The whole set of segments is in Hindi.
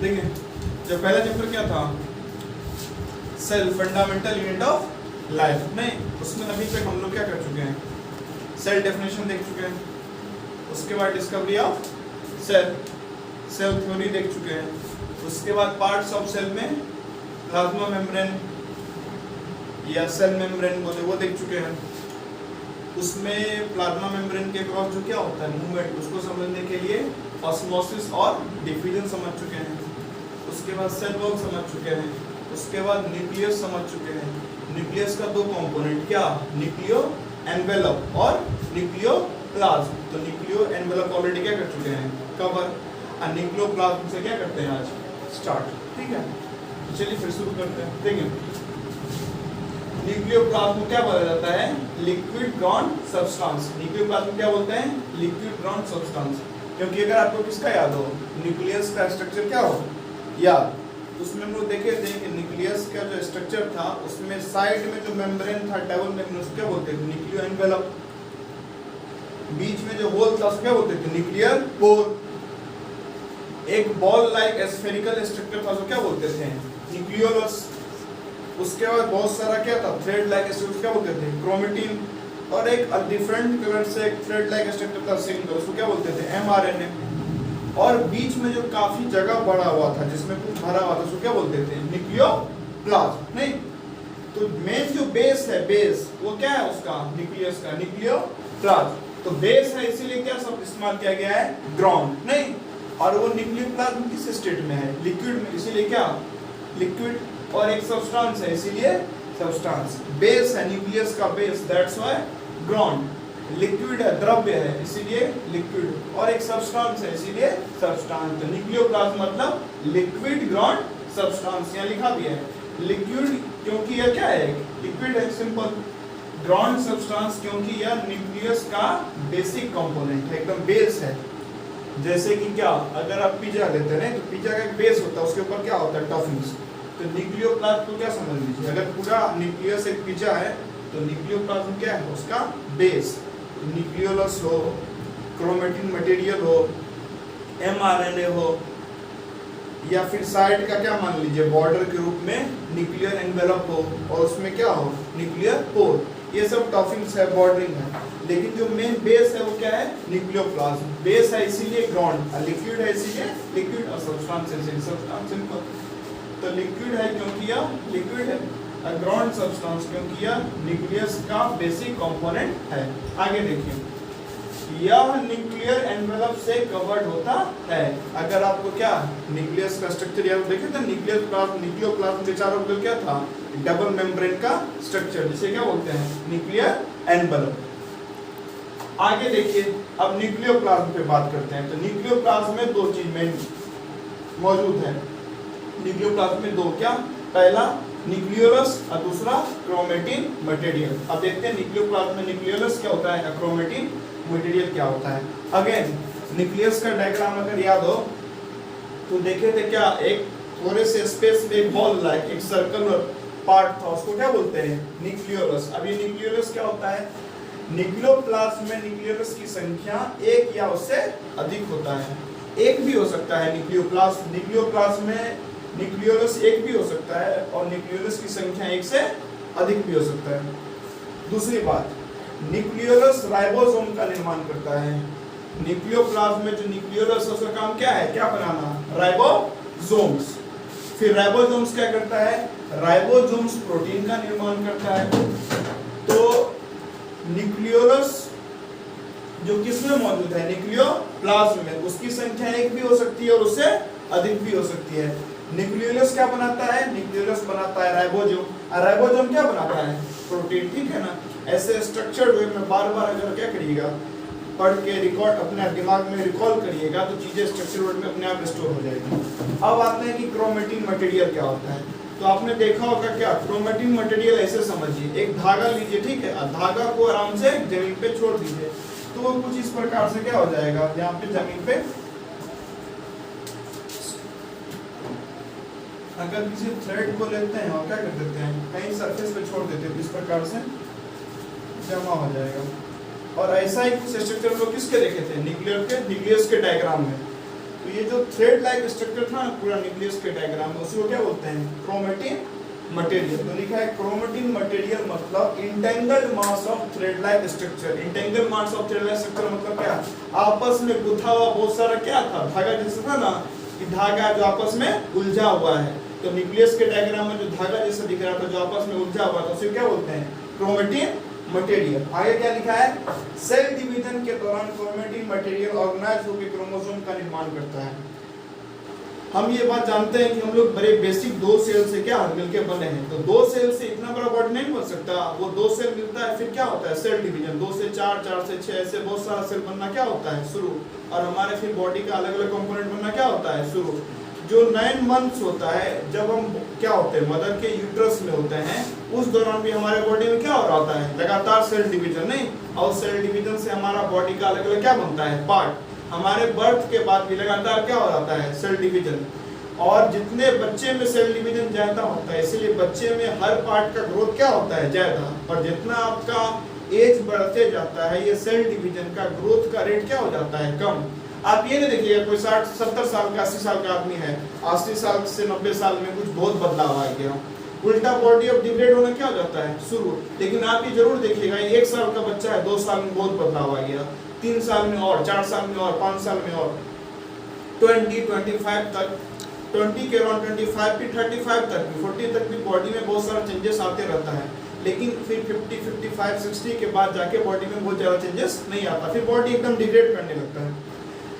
देखिए जो पहला चैप्टर क्या था, cell fundamental unit of life, नहीं उसमें अभी तक हम लोग क्या कर चुके हैं, सेल डेफिनेशन देख चुके हैं, उसके बाद discovery of cell, cell theory देख चुके हैं, उसके बाद पार्ट्स ऑफ सेल में प्लाज्मा मेम्ब्रेन या सेल मेम्ब्रेन बोले वो देख चुके हैं, उसमें प्लाज्मा मेम्ब्रेन के क्रॉस जो क्या होता है मूवमेंट, उसको समझने के लिए ऑस्मोसिस और डिफ्यूजन समझ चुके हैं, उसके बाद सेल वॉल समझ चुके हैं, उसके बाद न्यूक्लियस समझ चुके हैं। न्यूक्लियस का दो कंपोनेंट क्या, न्यूक्लियो एनवेलप और न्यूक्लियोप्लाज्म, तो न्यूक्लियो एनवेलप ऑलरेडी क्या कर चुके हैं कवर, और न्यूक्लियोप्लाज्म से क्या करते हैं आज स्टार्ट, ठीक है। चलिए फिर शुरू करते हैं। देखिए न्यूक्लियोप्लाज्म क्या बोला जाता है, लिक्विड ग्राउंड सब्सटेंस। न्यूक्लियोप्लाज्म क्या बोलते हैं, लिक्विड ग्राउंड सब्सटेंस, क्योंकि अगर आपको किसका याद हो, न्यूक्लियस का स्ट्रक्चर क्या हो याद, उसमें हम लोग देखे थे कि न्यूक्लियस का जो स्ट्रक्चर था उसमें साइड में जो मेम्ब्रेन था डबल मेम्ब्रेन, उसको क्या बोलते थे न्यूक्लियो एनवेलप, बीच में जो होल था उसको क्या बोलते थे न्यूक्लियर पोर, एक बॉल लाइक स्फेरिकल स्ट्रक्चर था उसको क्या बोलते थे न्यूक्लियोलस, उसके बाद बहुत सारा क्या था थ्रेड लाइक स्ट्रक्चर क्या बोलते थे क्रोमेटिन, और एक डिफरेंट कलर से एक थ्रेड लाइक स्ट्रक्चर था सिंगल, उसको क्या बोलते थे एमआरएनए, और बीच में जो काफी जगह बड़ा हुआ था जिसमें कुछ भरा हुआ था उसको क्या बोलते थे न्यूक्लियोप्लाज्म। नहीं तो मेन जो बेस है, बेस वो क्या है उसका न्यूक्लियस का न्यूक्लियोप्लाज्म, तो बेस है इसीलिए क्या सब इस्तेमाल किया गया है ग्राउंड, नहीं और वो न्यूक्लियोप्लाज्म किस स्टेट में है लिक्विड में, इसीलिए क्या लिक्विड, और एक सब्सटेंस है इसीलिए सब्सटेंस, बेस है न्यूक्लियस का base that's why ground, liquid है द्रव्य है इसीलिए लिक्विड, और एक सब्सटेंस है इसीलिए सब्सटेंस, तो न्यूक्लियोप्लाज्म मतलब लिक्विड ग्राउंड सब्सटेंस, यहाँ लिखा भी है लिक्विड क्योंकि यह क्या है लिक्विड है सिंपल, ग्राउंड सब्सटेंस क्योंकि यह न्यूक्लियस का बेसिक कंपोनेंट है, एकदम बेस है। जैसे कि क्या अगर आप पिज्जा लेते हैं तो पिज्जा का एक बेस होता है, उसके ऊपर क्या होता है टॉपिंग्स, तो न्यूक्लियोप्लाज्म को क्या समझ लीजिए, अगर पूरा न्यूक्लियस एक पिज्जा है तो न्यूक्लियोप्लाज्म क्या है उसका बेस, न्यूक्लियोलस हो, क्रोमेटिन मटेरियल हो, एमआरएनए हो, या फिर साइड का क्या मान लीजिए बॉर्डर के रूप में न्यूक्लियर एनवेलप हो, और उसमें क्या हो न्यूक्लियर पोर, ये सब टॉपिंग्स है बॉर्डरिंग है, लेकिन जो मेन बेस है वो क्या है न्यूक्लियोप्लाज्म, बेस है इसीलिए ग्राउंड, लिक्विड है इसीलिए लिक्विड, और सब्सटेंस सिंपल, तो लिक्विड है क्योंकि यह लिक्विड है, ग्राउंड सब्सटेंस क्योंकि यह न्यूक्लियस का बेसिक कंपोनेंट है। आगे देखिए यह न्यूक्लियर एनवेलप से कवर्ड होता है, अगर आपको क्या न्यूक्लियस का स्ट्रक्चर याद देखें तो न्यूक्लियोप्लाज्म के चारों बगल क्या था डबल मेम्ब्रेन का स्ट्रक्चर, जिसे क्या बोलते हैं न्यूक्लियर एनवेलप। आगे देखिए अब न्यूक्लियोप्लाज्म पे बात करते हैं, तो न्यूक्लियोप्लाज्म में दो चीज मेन मौजूद है, न्यूक्लियोप्लाज्म में दो क्या, पहला न्यूक्लियोलस और दूसरा क्रोमेटिन मटेरियल। अब देखते हैं न्यूक्लियोप्लाज्म में न्यूक्लियोलस क्या होता है, क्रोमेटिन मटेरियल क्या होता है। अगेन न्यूक्लियस का डायग्राम अगर याद हो तो देखे थे क्या, एक थोड़े से स्पेस में एक बॉल लाइक एक सर्कल पार्ट था, उसको क्या बोलते हैं न्यूक्लियोलस। अब ये न्यूक्लियोलस क्या होता है, न्यूक्लियोप्लाज्म में न्यूक्लियोलस की संख्या एक या उससे अधिक होता है, एक भी हो सकता है न्यूक्लियोप्लाज्म में न्यूक्लियोलस एक भी हो सकता है, और न्यूक्लियोलस की संख्या एक से अधिक भी हो सकता है। दूसरी बात, न्यूक्लियोलस राइबोसोम का निर्माण करता है, न्यूक्लियोप्लाज्म में जो न्यूक्लियोलस उसका काम क्या है, क्या बनाना, राइबोसोम्स। फिर राइबोसोम्स क्या करता है, राइबोसोम्स प्रोटीन का निर्माण करता है। तो न्यूक्लियोलस जो किसमें मौजूद है, न्यूक्लियोप्लाज्म में, उसकी संख्या एक भी हो सकती है और उससे अधिक भी हो सकती है। न्यूक्लियोलस क्या बनाता है, न्यूक्लियोलस बनाता है राइबोसोम, और राइबोसोम क्या बनाता है, प्रोटीन, ठीक है ना। ऐसे स्ट्रक्चर्ड वे में बार बार अगर क्या करिएगा पढ़ के रिकॉर्ड अपने दिमाग में रिकॉल करिएगा तो चीजें स्ट्रक्चर वर्ड में अपने आप स्टोर हो जाएगी। अब आते हैं कि क्रोमेटिन मटेरियल क्या होता है, तो आपने देखा होगा क्या, क्रोमेटिन मटेरियल ऐसे समझिए, एक धागा लीजिए, ठीक है, धागा को आराम से जमीन पे छोड़ दीजिए, तो वो कुछ इस प्रकार से क्या हो जाएगा, यहाँ पे जमीन पे अगर किसी थ्रेड को लेते हैं और क्या कर देते हैं कहीं सरफेस पे छोड़ देते हैं, इस प्रकार से जमा हो जाएगा। और ऐसा ही कुछ स्ट्रक्चर लोग किसके देखे थे, न्यूक्लियस के डायग्राम में, तो ये जो थ्रेड लाइक स्ट्रक्चर था ना पूरा न्यूक्लियस के डायग्राम में, उसको क्या बोलते हैं? Chromatin material. तो लिखा है क्रोमेटिन मटेरियल मतलब entangled mass of thread like structure. Entangled mass of thread like structure मतलब क्या? आपस में गुथा हुआ बहुत सारा क्या था, धागा जैसा था ना, कि धागा जो आपस में उलझा हुआ है। तो न्यूक्लियस के डायग्राम में जो धागा जैसा दिख रहा था जो आपस में उलझा हुआ था, उसे क्या बोलते हैं? Chromatin material. आगे क्या लिखा है? सेल डिवीजन के दौरान क्रोमेटिन मटेरियल ऑर्गेनाइज होकर क्रोमोसोम का निर्माण करता है। हम ये बात जानते हैं कि हम लोग बड़े बेसिक दो सेल से क्या मिलके बने हैं, तो दो सेल से इतना बड़ा बॉडी नहीं बन सकता। वो दो सेल मिलता है फिर क्या होता है? Cell division. 2 से 4, 4 से 6 ऐसे बहुत सारा सेल बनना क्या होता है? शुरू। और हमारे फिर बॉडी का अलग अलग कंपोनेंट बनना क्या होता है? शुरू। जो 9 मंथ्स होता है जब हम क्या होते हैं मदर के यूट्रस में होते हैं, उस दौरान भी हमारे बॉडी में क्या हो रहा होता है? लगातार सेल डिवीजन। नहीं, और सेल डिवीजन से हमारा बॉडी का अलग अलग क्या बनता है? पार्ट। हमारे बर्थ के बाद भी लगातार क्या हो जाता है? Cell division. और जितने बच्चे में सेल डिवीजन ज्यादा होता है, इसलिए बच्चे में हर पार्ट का ग्रोथ क्या होता है? ज्यादा। और जितना आपका एज बढ़ते जाता है, ये सेल डिवीजन का ग्रोथ का रेट क्या हो जाता है? कम। आप ये नहीं देखिएगा कोई 60-70 साल का 80 साल का आदमी है, 80 साल से 90 साल में कुछ बहुत बदलाव आ गया, उल्टा बॉडी ऑफ डिग्रेड होना क्या हो जाता है? शुरू। लेकिन आप ये जरूर देखिएगा 1 साल का बच्चा है, 2 साल में बहुत बदलाव आ गया, 3 साल में और, 4 साल में और, 5 साल में और, 20-25 तक, 20 के अराउंड 25 फिर 35 तक भी, 40 तक भी बॉडी में बहुत सारा चेंजेस आते रहता है। लेकिन फिर 50, 55, 60 के बाद जाके बॉडी में बहुत ज्यादा चेंजेस नहीं आता, फिर बॉडी एकदम डिग्रेड करने लगता है।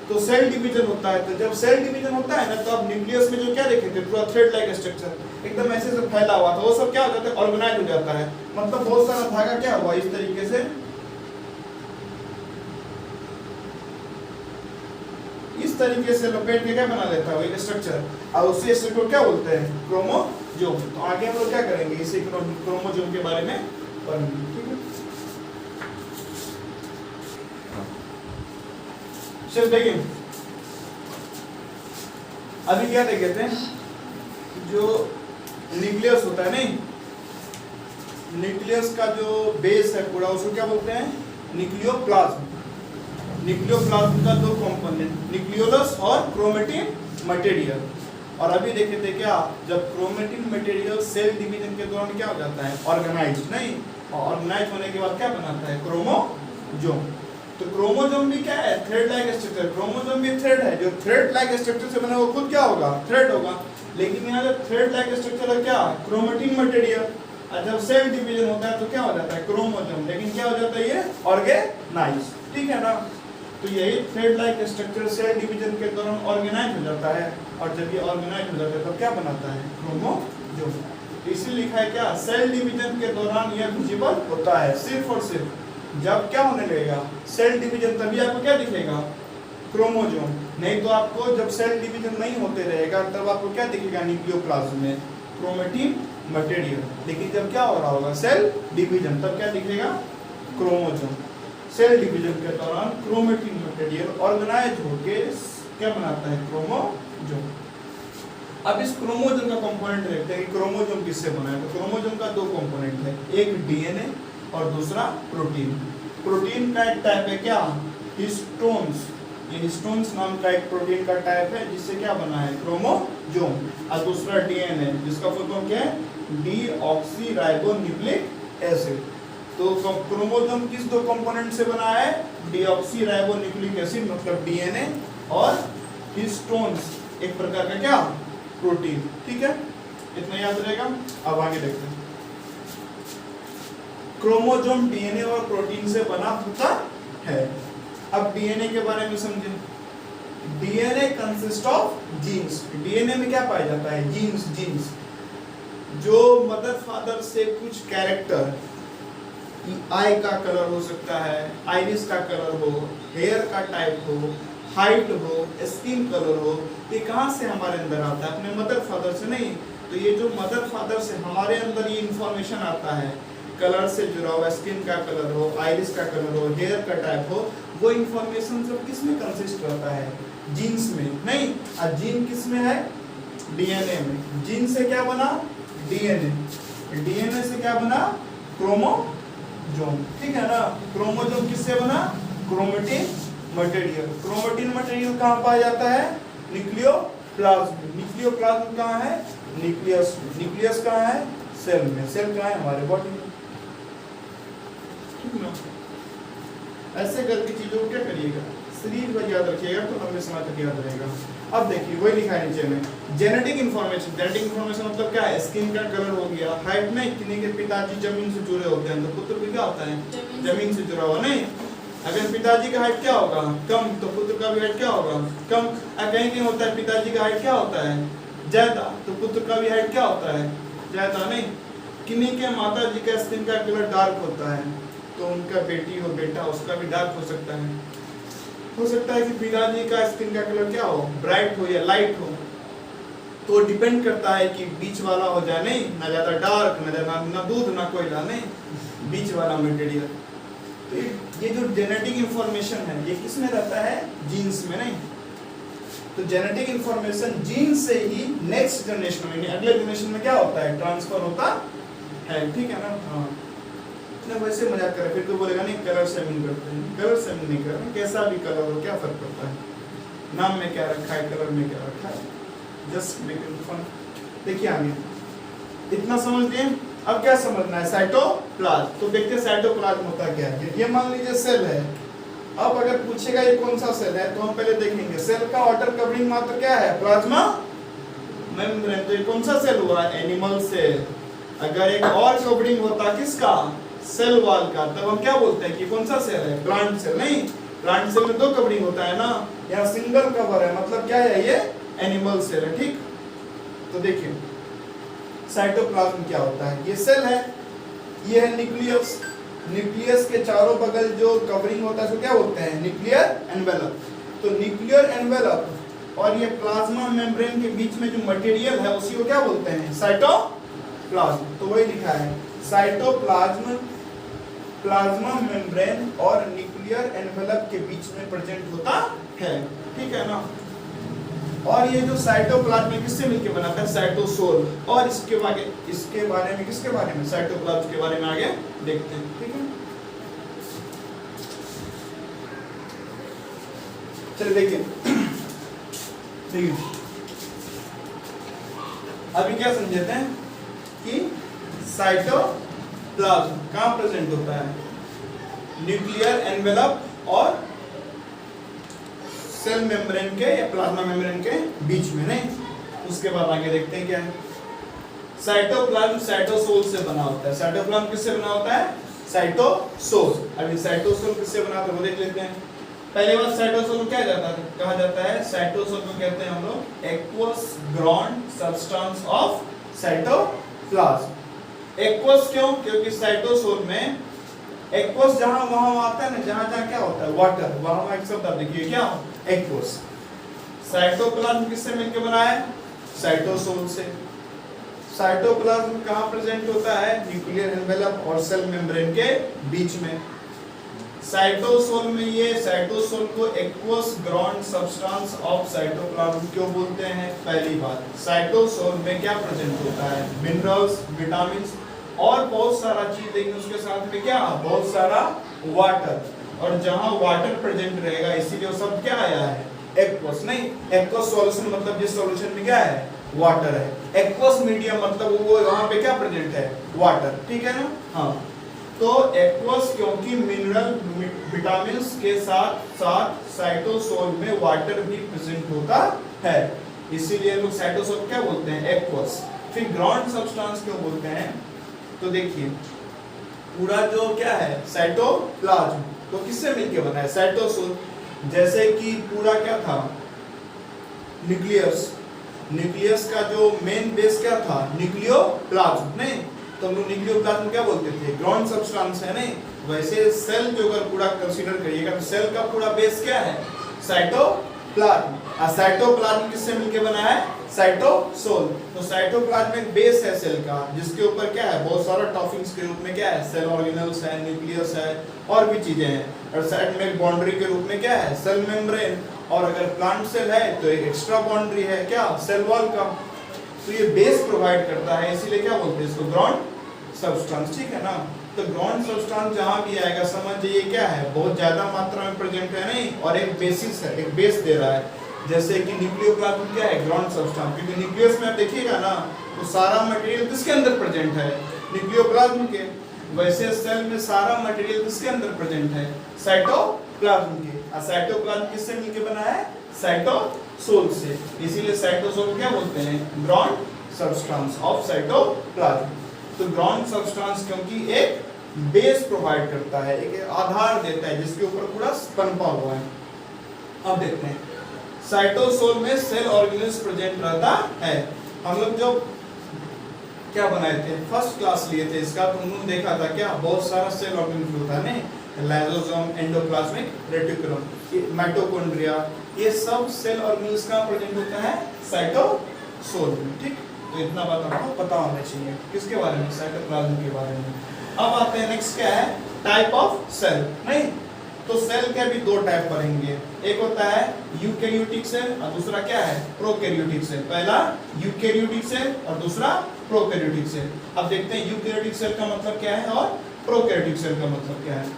तो सेल डिवीजन होता है। तो जब सेल डिवीजन होता है ना, तो आप न्यूक्लियस में जो क्या देखे थे? पूरा थ्रेड लाइक स्ट्रक्चर एकदम ऐसे से फैला हुआ था, वो सब क्या हो जाता है? ऑर्गेनाइज हो जाता है। मतलब बहुत सारा धागा क्या हुआ इस तरीके से, इस तरीके से लपेट के क्या बना लेता है? एक स्ट्रक्चर। और उसी स्ट्रक्चर को क्या बोलते हैं? क्रोमोसोम। तो आगे हम लोग क्या करेंगे? इसी क्रोमोसोम के बारे में पढ़ेंगे। ठीक है, चल देखिए अभी क्या देख लेते हैं, जो न्यूक्लियस होता है, नहीं, न्यूक्लियस का जो बेस है पूरा, उसको क्या बोलते हैं? न्यूक्लियोप्लाज्म। न्यूक्लियोप्लाज्म का 2 कंपोनेंट, न्यूक्लियोलस और क्रोमेटिन मटेरियल। और अभी देखे थे क्या, जब क्रोमेटिन मटेरियल सेल डिवीजन के दौरान क्या हो जाता है? ऑर्गेनाइज। नहीं, ऑर्गेनाइज होने के बाद क्या बनाता है? क्रोमोसोम। तो क्रोमोसोम भी क्या है? Thread like structure. क्रोमोसोम भी थ्रेड है, जो थ्रेड लाइक स्ट्रक्चर से बना वो खुद क्या होगा? थ्रेड होगा। लेकिन यहाँ जो थ्रेड लाइक स्ट्रक्चर है क्या? Chromatin material. और जब सेल डिवीजन होता है तो क्या हो जाता है? क्रोमोसोम। लेकिन क्या हो जाता है? ये ऑर्गेनाइज। ठीक है ना? तो यही thread like structure cell division के दौरान ऑर्गेनाइज हो जाता है, और जब ये ऑर्गेनाइज हो जाता है तो क्या बनाता है? क्रोमोसोम। इसीलिए लिखा है क्या? सेल डिवीजन के दौरान यह विजिबल होता है। सिर्फ और सिर्फ जब क्या होने लगेगा? सेल डिवीजन, तभी आपको क्या दिखेगा? क्रोमोसोम। नहीं तो आपको जब सेल डिवीजन नहीं होते रहेगा तब आपको क्या दिखेगा? न्यूक्लियोप्लाज्म में क्रोमेटिन मटेरियल। लेकिन जब क्या हो रहा होगा? सेल डिवीजन, तब क्या दिखेगा? क्रोमोसोम। सेल डिवीजन के दौरान क्रोमेटिन मटेरियल ऑर्गेनाइज होके क्या बनाता है? क्रोमोसोम। अब इस क्रोमोसोम का कंपोनेंट देखते हैं कि क्रोमोसोम किससे बना है। तो क्रोमोसोम का 2 कंपोनेंट है, एक डीएनए और दूसरा प्रोटीन। प्रोटीन का एक टाइप है क्या? हिस्टोन्स। ये हिस्टोन्स नाम का एक प्रोटीन का टाइप है जिससे क्या बना है? क्रोमोसोम। और दूसरा डीएनए, जिसका फुल फॉर्म क्या है? Deoxyribonucleic acid. तो क्रोमोसोम किस 2 कंपोनेंट से बना है? डीऑक्सीराइबोन्यूक्लिक एसिड मतलब डीएनए, और हिस्टोन्स एक प्रकार का क्या? प्रोटीन। ठीक है, इतना याद रहेगा। अब आगे देखते हैं। क्रोमोसोम डीएनए और प्रोटीन से बना होता है। अब डीएनए के बारे में समझें। DNA consist of genes. DNA में क्या पाया जाता है? जीन्स। जीन्स जो मदर फादर से कुछ कैरेक्टर, आई का कलर हो सकता है, आइरिस का कलर हो, हेयर का टाइप हो, हाइट हो, स्किन कलर हो, ये कहाँ से हमारे अंदर आता है? अपने मदर फादर से। नहीं, तो ये जो मदर फादर से हमारे अंदर ये इंफॉर्मेशन आता है, कलर से जुड़ा हुआ, स्किन का कलर हो, आइरिस का कलर हो, हेयर का टाइप हो, वो इंफॉर्मेशन सब किस में कंसिस्ट करता है? जीन्स में। नहीं, और जीन किस में है? डीएनए में। जीन से क्या बना? डीएनए। डीएनए से क्या बना? क्रोमोसोम। ठीक है ना? क्रोमोसोम किससे बना? Chromatin material. क्रोमेटिन मटेरियल कहाँ पाया जाता है? न्यूक्लियोप्लाज्म। न्यूक्लियोप्लाज्म कहाँ है? न्यूक्लियस। न्यूक्लियस कहाँ है? सेल में। सेल कहाँ है? हमारे बॉडी में, ठीक ना। ऐसे करके चीजों को क्या करिएगा, शरीर पर याद रखिएगा तो लंबे समय तक याद रहेगा। अब देखिए वही लिखा है नीचे में, जेनेटिक इन्फॉर्मेशन। जेनेटिक इन्फॉर्मेशन मतलब क्या है? स्किन का कलर हो गया, हाइट नहीं, किन्हीं के पिताजी जमीन से जुड़े होते हैं तो पुत्र भी क्या होता है? जमीन से जुड़ा हुआ। नहीं, अगर पिताजी का हाइट क्या होगा? कम, तो पुत्र का भी हाइट क्या होगा? कम। कहीं कहीं होता है पिताजी का हाइट क्या होता है? ज्यादा, तो पुत्र का भी हाइट क्या होता है? ज्यादा। नहीं, किन्हीं के माता जी का स्किन का कलर डार्क होता है तो उनका बेटी हो बेटा उसका भी डार्क हो सकता है। हो सकता है कि पिताजी का स्किन का कलर क्या हो? ब्राइट हो या लाइट हो। तो डिपेंड करता है कि बीच वाला हो जाए, नहीं ना ज्यादा डार्क ना ज्यादा ना दूध ना कोयला, नहीं बीच वाला मटेरियल। तो ये जो जेनेटिक इंफॉर्मेशन है ये किस में रहता है? जीन्स में। नहीं, तो जेनेटिक इंफॉर्मेशन जीन से ही नेक्स्ट जनरेशन में, अगले जनरेशन में क्या होता है? ट्रांसफर होता है, ठीक है ना। हाँ, ना वैसे मजाक कर रहे, फिर तो बोलेगा नहीं कलर सेविंग करते हैं। कलर सेविंग नहीं कर रहे, कैसा भी कलर हो क्या फर्क पड़ता है? नाम में क्या रखा है, कलर में क्या रखा है, जस्ट मेकिंग फन। देखिए आगे इतना समझ लिए। अब क्या समझना है? साइटोप्लाज्म। तो देखते हैं साइटोप्लाज्म होता क्या है। ये मान लीजिए सेल है। अब अगर पूछेगा ये कौन सा सेल है तो हम पहले देखेंगे सेल का आउटर कवरिंग मात्र क्या है? Plasma membrane. तो ये कौन सा सेल हुआ? Animal cell. अगर एक और कवरिंग होता किसका? सेल वॉल का, तब हम क्या बोलते हैं कि कौन सा सेल है? Plant cell. नहीं, प्लांट सेल में दो कवरिंग होता है ना, यहाँ सिंगल कवर है, मतलब क्या है? ये एनिमल सेल है, ठीक। तो देखिए साइटोप्लाज्म क्या होता है? ये सेल है, ये है न्यूक्लियस। न्यूक्लियस के चारों बगल जो कवरिंग होता है उसको क्या बोलते हैं? Nuclear envelope. तो न्यूक्लियर एनवेलप और ये प्लाज्मा मेम्ब्रेन के बीच में जो मटेरियल है उसी को क्या बोलते हैं? साइटोप्लाज्म। तो वही लिखा है साइटोप्लाज्म प्लाज्मा मेम्ब्रेन और न्यूक्लियर एनवेलप के बीच में प्रेजेंट होता है, ठीक है ना। और ये जो साइटोप्लाज्म किससे मिलकर बनाता है? साइटोसोल। और इसके बारे में किसके बारे में? साइटोप्लाज्म के बारे में आगे देखते हैं, ठीक है। चलिए देखिए अभी क्या समझते हैं कि साइटोप्लाज्म कहाँ प्रेजेंट होता है? न्यूक्लियर एनवेलप और सेल मेम्ब्रेन के या प्लाज्मा मेम्ब्रेन के बीच में। नहीं, उसके बाद आगे देखते हैं क्या है। साइटोप्लाज्म साइटोसोल से बना होता है। साइटोप्लाज्म किससे बना होता है? साइटोसोल। अभी साइटोसोल किससे बना होता है वो देख लेते हैं। पहली बार साइटोसोल क्या कहा जाता है? साइटोसोल को कहते हैं हम लोग aqueous ground substance of cytoplasm. Aqueous क्यों? क्योंकि साइटोसोल में एक्वस जहां वहां आता है ना, जहां क्या होता है? वाटर। वहां एक शब्द आप देखिए क्या? एक्वस। साइटोप्लाज्म किससे मिलकर बना है? साइटोसोल से। साइटोप्लाज्म कहां प्रेजेंट होता है? न्यूक्लियर एनवेलप और सेल मेम्ब्रेन के बीच में। साइटोसोल में ये साइटोसोल को aqueous ground substance of cytoplasm क्यों बोलते हैं? पहली बात, साइटोसोल में क्या प्रेजेंट होता है? मिनरल्स, विटामिन्स और बहुत सारा चीज, लेकिन उसके साथ में क्या? बहुत सारा वाटर। और जहां वाटर प्रेजेंट रहेगा इसीलिए वो सब क्या आया है? एक्वस। नहीं, एक्वस सॉल्यूशन मतलब जिस सॉल्यूशन में क्या है? वाटर है। एक्वस मीडियम मतलब वो वहां पे क्या प्रेजेंट है? वाटर, ठीक है ना। हाँ, तो एक्वस क्योंकि मिनरल विटामिन्स के साथ साथ साइटोसोल में वाटर भी प्रेजेंट होता है, इसीलिए लोग साइटोसोल क्या बोलते हैं? एक्वस। फिर ग्राउंड सब्सटेंस क्यों बोलते हैं? तो देखिए पूरा जो क्या है साइटोप्लाज्म तो किससे मिलके बना है? साइटोसोल। जैसे कि पूरा क्या था? न्यूक्लियस। न्यूक्लियस का जो मेन बेस क्या था? न्यूक्लियोप्लाज्म। नहीं, तो हम लोग न्यूक्लियोप्लाज्म क्या बोलते थे? ग्राउंड सब्सटेंस है। नहीं, वैसे सेल जो अगर पूरा कंसीडर करिएगा तो सेल का पूरा बेस क्या है? साइटोप्लाज्म। और साइटोप्लाज्म किससे मिलके बना है? साइटोसोल। तो साइटोप्लाज्म एक बेस है सेल का, जिसके ऊपर क्या है? बहुत सारा टॉपिंग्स के रूप में क्या है? सेल ऑर्गेनल्स है, न्यूक्लियस है और भी चीजें हैं। और साइड में एक बाउंड्री के रूप में क्या है? Cell membrane. और अगर प्लांट सेल है तो एक एक्स्ट्रा बाउंड्री है क्या? सेल वॉल का। तो ये बेस प्रोवाइड करता है, इसीलिए क्या बोलते हैं इसको? ग्राउंड सब्सटेंस, ठीक है ना। तो ग्राउंड सब्सटेंस जहां भी आएगा समझ जाइए क्या है? बहुत ज्यादा मात्रा में प्रेजेंट है। नहीं, और एक बेसिस है, एक बेस दे रहा है। जैसे कि न्यूक्लियोप्लाज्म क्या है, ग्राउंड सब्सटेंस, क्योंकि न्यूक्लियस में आप देखिएगा ना तो सारा मटेरियल किसके अंदर प्रेजेंट है, न्यूक्लियोप्लाज्म के। वैसे सेल में सारा मटेरियल किसके अंदर प्रेजेंट है, साइटोप्लाज्म के। और साइटोप्लाज्म किससे मिलके बना है, साइटोसोल से, इसीलिए साइटोसोल क्या बोलते हैं, ग्राउंड सब्सटेंस ऑफ साइटोप्लाज्म। तो ग्राउंड सब्सटेंस क्योंकि एक बेस प्रोवाइड करता है, एक आधार देता है जिसके ऊपर पूरा पनपा हुआ है। अब देखते हैं साइटोसोल में सेल ऑर्गेनेल्स प्रेजेंट रहता है। हम लोग जो क्या बनाए थे, फर्स्ट क्लास लिए थे इसका, तो उन्होंने देखा था क्या, बहुत सारा सेल ऑर्गेनेल होता है ना, लाइसोसोम, एंडोप्लाज्मिक रेटिकुलम, माइटोकॉन्ड्रिया, ये सब सेल ऑर्गेनेल्स का प्रेजेंट होता है साइटोसोल में। ठीक, तो इतना बात आपको पता होना चाहिए किसके बारे में, साइटोप्लाज्म के बारे में। अब आते हैं नेक्स्ट क्या है, टाइप ऑफ सेल। नहीं तो सेल के भी दो टाइप पढ़ेंगे, एक होता है यूकैरियोटिक सेल और दूसरा क्या है, प्रोकैरियोटिक सेल। पहला यूकैरियोटिक सेल और दूसरा प्रोकैरियोटिक सेल। अब देखते हैं यूकैरियोटिक सेल का मतलब क्या है और प्रोकैरियोटिक सेल का मतलब क्या है।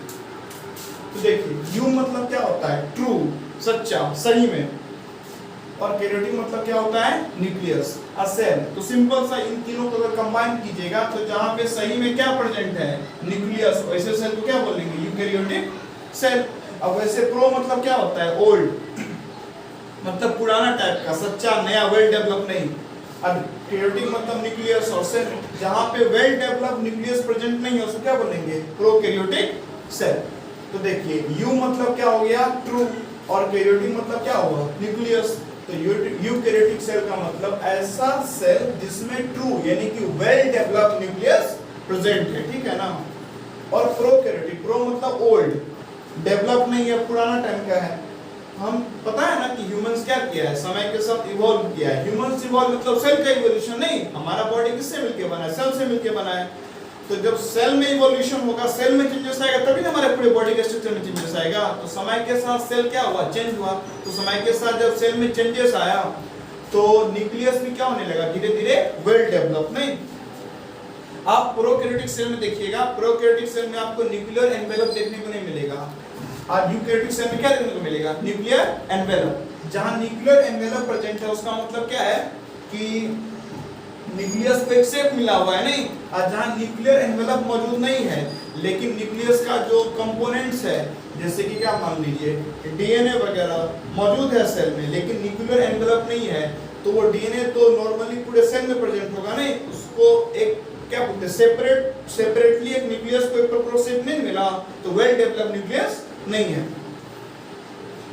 तो देखिए यू मतलब क्या होता है, ट्रू, सच्चा, सही में, और कैरियोटिक मतलब क्या होता है, न्यूक्लियस, अ सेल। तो सिंपल सा इन तीनों को अगर कंबाइन कीजिएगा तो जहां पे सही में क्या प्रेजेंट है, न्यूक्लियस, वैसे सेल को क्या बोलेंगे, यूकैरियोटिक सेल। अब वैसे प्रो मतलब क्या होता है, ओल्ड, मतलब पुराना टाइप का, सच्चा, नया, वेल डेवलप नहीं। अब कैरियोटिक मतलब न्यूक्लियस और सेल, जहां पे वेल डेवलप न्यूक्लियस प्रेजेंट नहीं है उसको क्या बोलेंगे, प्रोकैरियोटिक सेल। तो देखिए यू मतलब क्या हो गया, ट्रू, और कैरियोटिक मतलब क्या हुआ, न्यूक्लियस। तो यूकैरियोटिक सेल का मतलब ऐसा सेल जिसमें ट्रू यानी कि वेल डेवलप्ड न्यूक्लियस प्रेजेंट है, ठीक है ना। और प्रोकैरियोटिक, प्रो मतलब ओल्ड, डेवलप नहीं है, पुराना टाइम का है। हम पता है ना कि ह्यूमंस क्या किया है, समय के साथ इवॉल्व किया है। ह्यूमंस इवॉल्व मतलब सेल का इवोल्यूशन नहीं, हमारा बॉडी किससे मिलके बना है, सेल से मिलके बना है। तो जब सेल में इवोल्यूशन होगा, सेल में चेंजेस आएगा, तभी हमारे पूरे बॉडी के स्ट्रक्चर में चेंजेस आएगा। तो समय के साथ सेल क्या हुआ, चेंज हुआ। तो समय के साथ जब सेल में चेंजेस आया तो न्यूक्लियस भी क्या होने लगा, धीरे धीरे वेल डेवलप। नहीं, आप प्रोकैरियोटिक सेल में देखिएगा, प्रोकैरियोटिक सेल में आपको न्यूक्लियर एनवेलप देखने को नहीं मिलेगा, और यूकैरियोटिक सेल में क्या देखने को मिलेगा, न्यूक्लियर एनवेलप। जहां न्यूक्लियर एनवेलप प्रेजेंट है उसका मतलब क्या है कि न्यूक्लियस को एक शेप मिला हुआ है, नहीं, और जहां न्यूक्लियर एनवेलप मौजूद नहीं है लेकिन न्यूक्लियस का जो कंपोनेंट्स है, जैसे कि क्या मान लीजिए डीएनए वगैरह मौजूद है सेल में, लेकिन न्यूक्लियर एनवेलप नहीं है, तो वो डीएनए तो नॉर्मली पूरे सेल में प्रेजेंट होगा, नहीं, उसको एक क्या बोलते हैं, सेपरेटली एक न्यूक्लियस को एक प्रॉपर शेप नहीं मिला, तो वेल डेवलप्ड न्यूक्लियस नहीं है।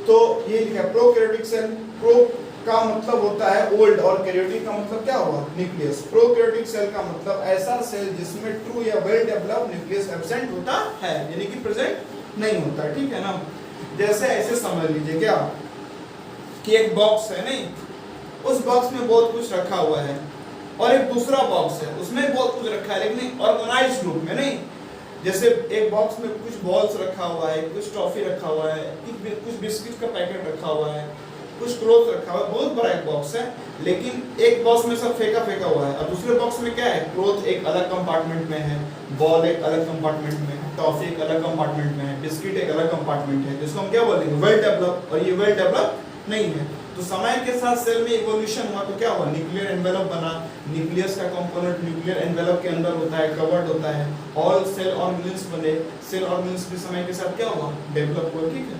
तो ये लिखा है प्रोकैरियोटिक सेल। प्रो का मतलब होता है ओल्ड और कैरियोटिक का मतलब क्या हुआ, न्यूक्लियस। प्रोकैरियोटिक सेल का मतलब ऐसा सेल जिसमें ट्रू या वेल डेवलप्ड न्यूक्लियस एब्सेंट होता है, यानी कि प्रेजेंट नहीं होता, ठीक है ना। जैसे ऐसे समझ लीजिए क्या कि एक बॉक्स है, नहीं, उस बॉक्स में बहुत कुछ रखा हुआ है, और एक दूसरा बॉक्स है उसमें बहुत कुछ रखा है लेकिन ऑर्गेनाइज्ड ग्रुप में नहीं। जैसे एक बॉक्स में कुछ बॉल्स रखा हुआ है, कुछ टॉफी रखा हुआ है, कुछ बिस्किट का पैकेट रखा हुआ है, कुछ क्लोथ रखा हुआ है, बहुत बड़ा एक बॉक्स है, लेकिन एक बॉक्स में सब फेंका हुआ है, और दूसरे बॉक्स में क्या है, क्लोथ एक अलग कंपार्टमेंट में है, बॉल एक अलग कंपार्टमेंट में है, टॉफी एक अलग कंपार्टमेंट में है, बिस्किट एक अलग कंपार्टमेंट है, जिसको हम क्या बोलेंगे, वेल डेवलप। और ये वेल डेवलप नहीं है। तो समय के साथ सेल में इवोल्यूशन हुआ तो क्या हुआ, न्यूक्लियर एनवेलप बना। न्यूक्लियस का कंपोनेंट न्यूक्लियर एनवेलप के अंदर होता है, कवर्ड होता है। ऑल सेल ऑर्गेनेल्स बने, सेल ऑर्गेनेल्स भी समय के साथ क्या हुआ, डेवलप हुआ, ठीक है।